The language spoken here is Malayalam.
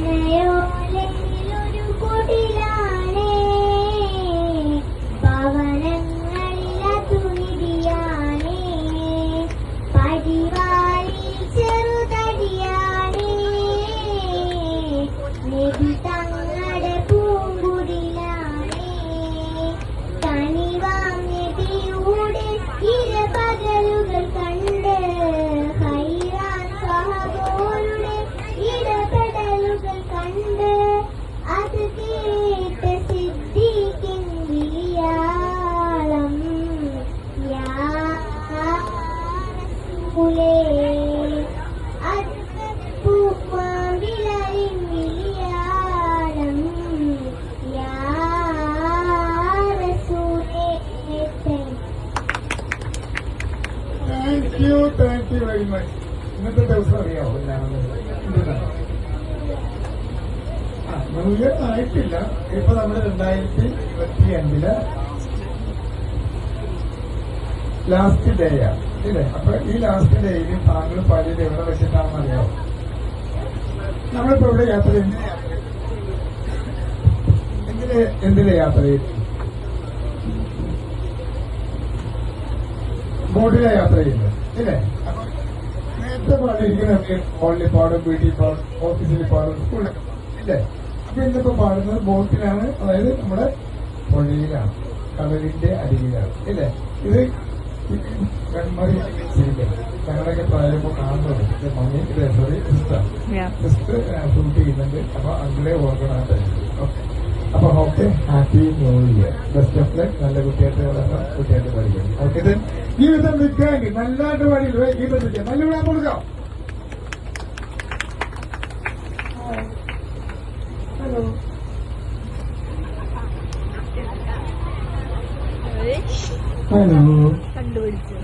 മനയോലയിലൊരു കുടിലാണേ ഭവനങ്ങളിലതു നിധിയാണേ പടിവാളിൽ ചെറുതടിയാണേ നിധി തങ്ങളുടെ പൂങ്കുടിലാണേ കനിവാം നിധിയുടെ ഇരപകലുകൾ കണ്ട് ഹൈറാൻ സഹബോരുടെ ഇടപെടലുകൾ കണ്ട് അത് കേട്ട് സിദ്ദീഖിൻ വിളിയാളം യാ റസൂലേ പൂമാവിളരിൻ വിളിയാളം യാ റസൂലേ. Thank you very much. ഇന്നത്തെ ദിവസം അറിയാമോ എല്ലാവരും? ന്യൂ ഇയർ ആയിട്ടില്ല. ഇപ്പൊ നമ്മള് 2025 ലാസ്റ്റ് ഡേയാണ് ഇല്ലേ? അപ്പൊ ഈ ലാസ്റ്റ് ഡേയിൽ താങ്കൾ പള്ളിയിൽ എവിടെ വെച്ചിട്ടാണെന്ന് അറിയാമോ? നമ്മളിപ്പോ ഇവിടെ യാത്ര എന്തിലെ യാത്ര ചെയ്തു? ബോട്ടിലെ യാത്ര ചെയ്യുന്നത് ഇല്ലേ? അപ്പൊ നേരത്തെ പാടിയിരിക്കുന്ന ഹോളിൽ പാടും, വീട്ടിൽ പാടും, ഓഫീസിൽ പാടും, സ്കൂളിലൊക്കെ ഇല്ലേ? അപ്പൊ ഇന്നിപ്പോ പാടുന്നത് ബോട്ടിലാണ്, അതായത് നമ്മുടെ പുഴയിലാണ്, കടലിന്റെ അരികിലാണ് ഇല്ലേ? ഇത് കൺമറി ഞങ്ങളൊക്കെ പ്രായപ്പോ കാണുന്നത് മമ്മി സോറി സിസ്റ്റർ ഷൂട്ട് ചെയ്യുന്നുണ്ട്. അപ്പൊ അങ്ങനെ ഓർഗണായിട്ട് ഓക്കെ. അപ്പൊ okay, happy new year, best of luck. നല്ല കുട്ടിയായിട്ട് വളർന്ന കുട്ടിയായിട്ട് പഠിക്കണം. ഓക്കെ, ജീവിതം നിൽക്കാമെങ്കിൽ നല്ലതായിട്ട് പാടിയില്ല, ജീവിതം നിൽക്കാം. നല്ല വിടാൻ കൊടുക്കാം. ഹലോ, ഹലോ, കണ്ടുപിടിച്ചു.